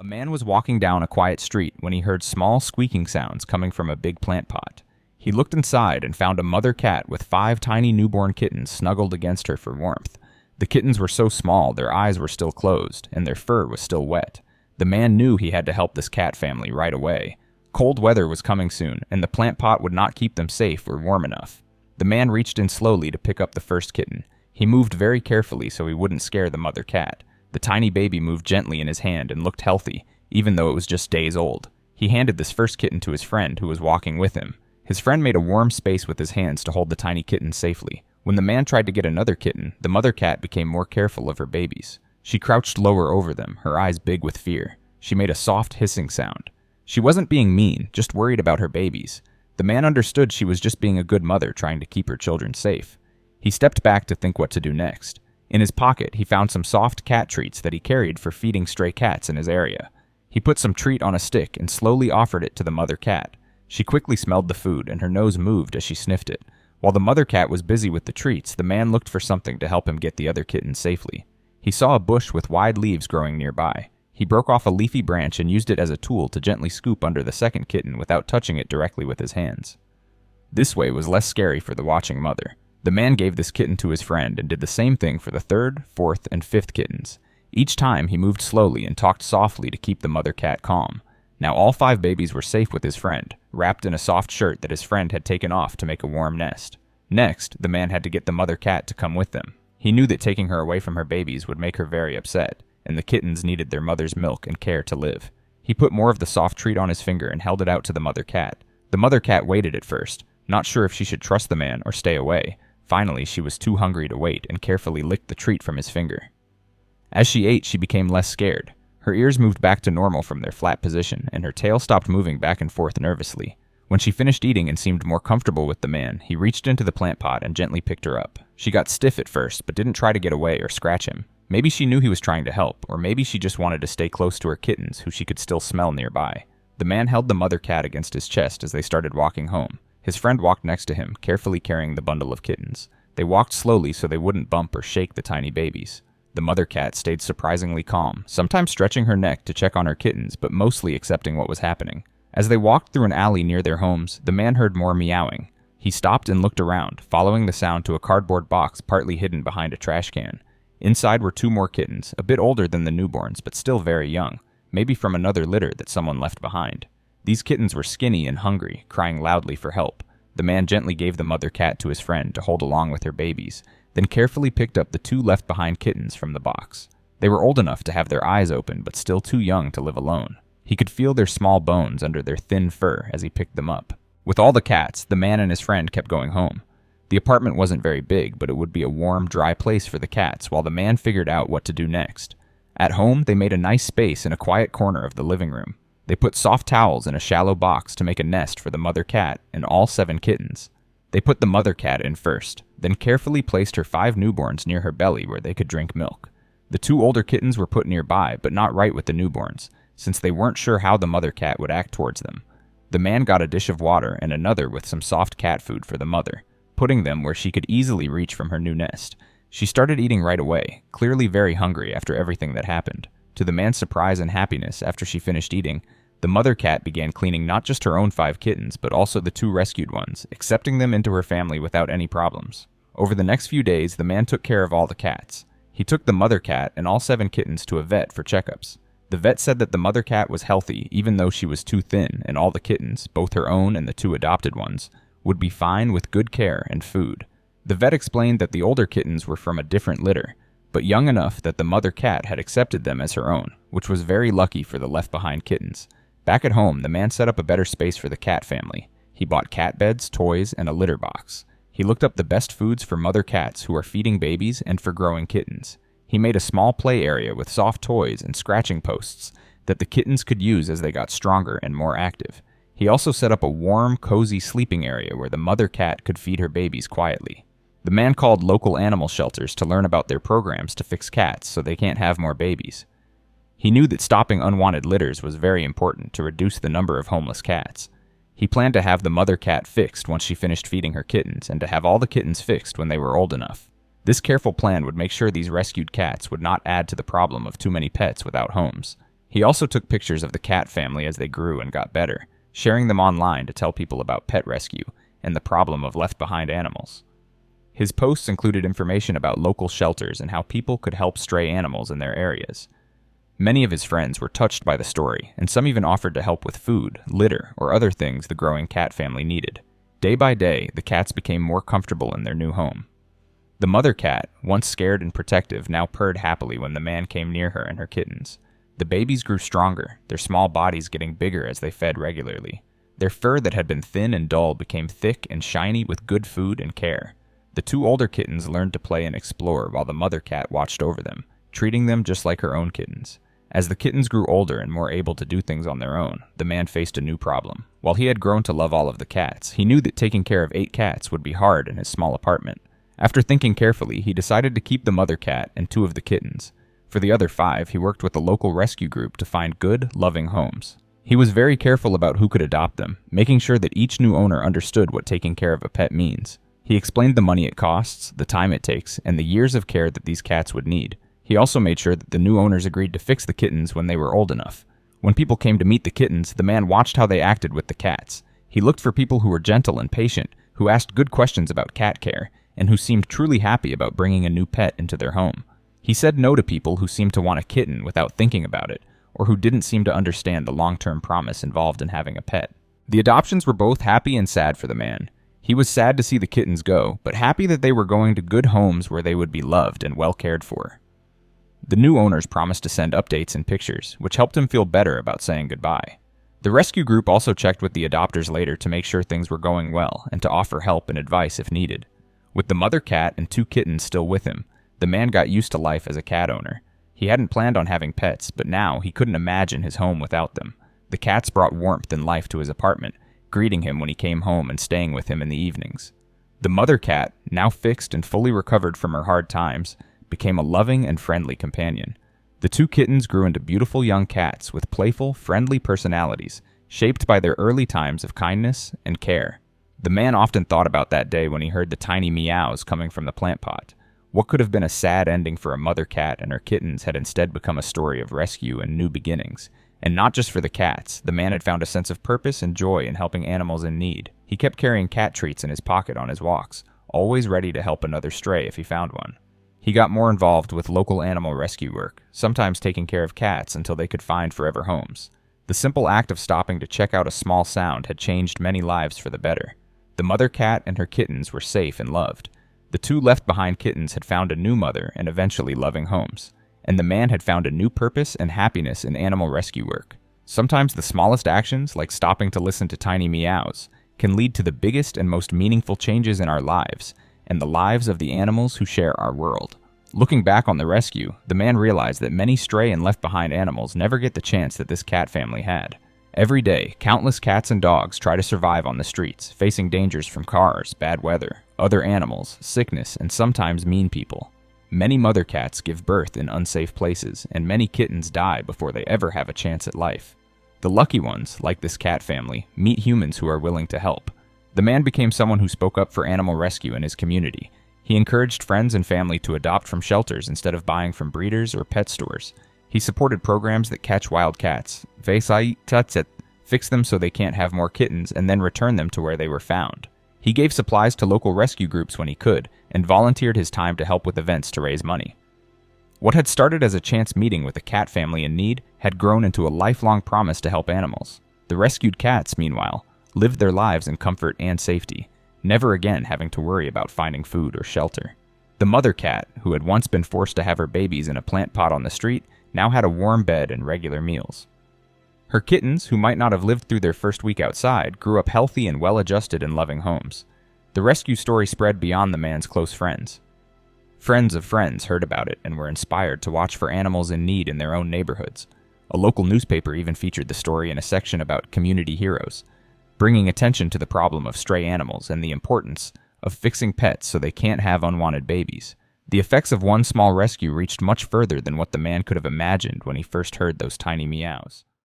A man was walking down a quiet street when he heard small squeaking sounds coming from a big plant pot. He looked inside and found a mother cat with 5 tiny newborn kittens snuggled against her for warmth. The kittens were so small their eyes were still closed, and their fur was still wet. The man knew he had to help this cat family right away. Cold weather was coming soon, and the plant pot would not keep them safe or warm enough. The man reached in slowly to pick up the first kitten. He moved very carefully so he wouldn't scare the mother cat. The tiny baby moved gently in his hand and looked healthy, even though it was just days old. He handed this first kitten to his friend, who was walking with him. His friend made a warm space with his hands to hold the tiny kitten safely. When the man tried to get another kitten, the mother cat became more careful of her babies. She crouched lower over them, her eyes big with fear. She made a soft hissing sound. She wasn't being mean, just worried about her babies. The man understood she was just being a good mother trying to keep her children safe. He stepped back to think what to do next. In his pocket, he found some soft cat treats that he carried for feeding stray cats in his area. He put some treat on a stick and slowly offered it to the mother cat. She quickly smelled the food, and her nose moved as she sniffed it. While the mother cat was busy with the treats, the man looked for something to help him get the other kittens safely. He saw a bush with wide leaves growing nearby. He broke off a leafy branch and used it as a tool to gently scoop under the second kitten without touching it directly with his hands. This way was less scary for the watching mother. The man gave this kitten to his friend and did the same thing for the third, fourth, and fifth kittens. Each time he moved slowly and talked softly to keep the mother cat calm. Now all 5 babies were safe with his friend, wrapped in a soft shirt that his friend had taken off to make a warm nest. Next, the man had to get the mother cat to come with them. He knew that taking her away from her babies would make her very upset, and the kittens needed their mother's milk and care to live. He put more of the soft treat on his finger and held it out to the mother cat. The mother cat waited at first, not sure if she should trust the man or stay away. Finally, she was too hungry to wait and carefully licked the treat from his finger. As she ate, she became less scared. Her ears moved back to normal from their flat position, and her tail stopped moving back and forth nervously. When she finished eating and seemed more comfortable with the man, he reached into the plant pot and gently picked her up. She got stiff at first, but didn't try to get away or scratch him. Maybe she knew he was trying to help, or maybe she just wanted to stay close to her kittens, who she could still smell nearby. The man held the mother cat against his chest as they started walking home. His friend walked next to him, carefully carrying the bundle of kittens. They walked slowly so they wouldn't bump or shake the tiny babies. The mother cat stayed surprisingly calm, sometimes stretching her neck to check on her kittens, but mostly accepting what was happening. As they walked through an alley near their homes, the man heard more meowing. He stopped and looked around, following the sound to a cardboard box partly hidden behind a trash can. Inside were 2 more kittens, a bit older than the newborns, but still very young, maybe from another litter that someone left behind. These kittens were skinny and hungry, crying loudly for help. The man gently gave the mother cat to his friend to hold along with her babies, then carefully picked up the 2 left-behind kittens from the box. They were old enough to have their eyes open, but still too young to live alone. He could feel their small bones under their thin fur as he picked them up. With all the cats, the man and his friend kept going home. The apartment wasn't very big, but it would be a warm, dry place for the cats while the man figured out what to do next. At home, they made a nice space in a quiet corner of the living room. They put soft towels in a shallow box to make a nest for the mother cat and all 7 kittens. They put the mother cat in first, then carefully placed her 5 newborns near her belly where they could drink milk. The 2 older kittens were put nearby, but not right with the newborns, since they weren't sure how the mother cat would act towards them. The man got a dish of water and another with some soft cat food for the mother, putting them where she could easily reach from her new nest. She started eating right away, clearly very hungry after everything that happened. To the man's surprise and happiness, after she finished eating, the mother cat began cleaning not just her own 5 kittens, but also the 2 rescued ones, accepting them into her family without any problems. Over the next few days, the man took care of all the cats. He took the mother cat and all 7 kittens to a vet for checkups. The vet said that the mother cat was healthy even though she was too thin, and all the kittens, both her own and the 2 adopted ones, would be fine with good care and food. The vet explained that the older kittens were from a different litter, but young enough that the mother cat had accepted them as her own, which was very lucky for the left-behind kittens. Back at home, the man set up a better space for the cat family. He bought cat beds, toys, and a litter box. He looked up the best foods for mother cats who are feeding babies and for growing kittens. He made a small play area with soft toys and scratching posts that the kittens could use as they got stronger and more active. He also set up a warm, cozy sleeping area where the mother cat could feed her babies quietly. The man called local animal shelters to learn about their programs to fix cats so they can't have more babies. He knew that stopping unwanted litters was very important to reduce the number of homeless cats. He planned to have the mother cat fixed once she finished feeding her kittens, and to have all the kittens fixed when they were old enough. This careful plan would make sure these rescued cats would not add to the problem of too many pets without homes. He also took pictures of the cat family as they grew and got better, sharing them online to tell people about pet rescue and the problem of left-behind animals. His posts included information about local shelters and how people could help stray animals in their areas. Many of his friends were touched by the story, and some even offered to help with food, litter, or other things the growing cat family needed. Day by day, the cats became more comfortable in their new home. The mother cat, once scared and protective, now purred happily when the man came near her and her kittens. The babies grew stronger, their small bodies getting bigger as they fed regularly. Their fur that had been thin and dull became thick and shiny with good food and care. The two older kittens learned to play and explore while the mother cat watched over them, treating them just like her own kittens. As the kittens grew older and more able to do things on their own, the man faced a new problem. While he had grown to love all of the cats, he knew that taking care of 8 cats would be hard in his small apartment. After thinking carefully, he decided to keep the mother cat and 2 of the kittens. For the other 5, he worked with a local rescue group to find good, loving homes. He was very careful about who could adopt them, making sure that each new owner understood what taking care of a pet means. He explained the money it costs, the time it takes, and the years of care that these cats would need. He also made sure that the new owners agreed to fix the kittens when they were old enough. When people came to meet the kittens, the man watched how they acted with the cats. He looked for people who were gentle and patient, who asked good questions about cat care, and who seemed truly happy about bringing a new pet into their home. He said no to people who seemed to want a kitten without thinking about it, or who didn't seem to understand the long-term promise involved in having a pet. The adoptions were both happy and sad for the man. He was sad to see the kittens go, but happy that they were going to good homes where they would be loved and well cared for. The new owners promised to send updates and pictures, which helped him feel better about saying goodbye. The rescue group also checked with the adopters later to make sure things were going well and to offer help and advice if needed. With the mother cat and 2 kittens still with him, the man got used to life as a cat owner. He hadn't planned on having pets, but now he couldn't imagine his home without them. The cats brought warmth and life to his apartment, greeting him when he came home and staying with him in the evenings. The mother cat, now fixed and fully recovered from her hard times, became a loving and friendly companion. The 2 kittens grew into beautiful young cats with playful, friendly personalities, shaped by their early times of kindness and care. The man often thought about that day when he heard the tiny meows coming from the plant pot. What could have been a sad ending for a mother cat and her kittens had instead become a story of rescue and new beginnings. And not just for the cats, the man had found a sense of purpose and joy in helping animals in need. He kept carrying cat treats in his pocket on his walks, always ready to help another stray if he found one. He got more involved with local animal rescue work, sometimes taking care of cats until they could find forever homes. The simple act of stopping to check out a small sound had changed many lives for the better. The mother cat and her kittens were safe and loved. The 2 left-behind kittens had found a new mother and eventually loving homes. And the man had found a new purpose and happiness in animal rescue work. Sometimes the smallest actions, like stopping to listen to tiny meows, can lead to the biggest and most meaningful changes in our lives, and the lives of the animals who share our world. Looking back on the rescue, the man realized that many stray and left-behind animals never get the chance that this cat family had. Every day, countless cats and dogs try to survive on the streets, facing dangers from cars, bad weather, other animals, sickness, and sometimes mean people. Many mother cats give birth in unsafe places, and many kittens die before they ever have a chance at life. The lucky ones, like this cat family, meet humans who are willing to help. The man became someone who spoke up for animal rescue in his community. He encouraged friends and family to adopt from shelters instead of buying from breeders or pet stores. He supported programs that catch wild cats, fix them so they can't have more kittens, and then return them to where they were found. He gave supplies to local rescue groups when he could, and volunteered his time to help with events to raise money. What had started as a chance meeting with a cat family in need had grown into a lifelong promise to help animals. The rescued cats, meanwhile, lived their lives in comfort and safety, never again having to worry about finding food or shelter. The mother cat, who had once been forced to have her babies in a plant pot on the street, now had a warm bed and regular meals. Her kittens, who might not have lived through their first week outside, grew up healthy and well-adjusted in loving homes. The rescue story spread beyond the man's close friends. Friends of friends heard about it and were inspired to watch for animals in need in their own neighborhoods. A local newspaper even featured the story in a section about community heroes, bringing attention to the problem of stray animals and the importance of fixing pets so they can't have unwanted babies. The effects of one small rescue reached much further than what the man could have imagined when he first heard those tiny meows.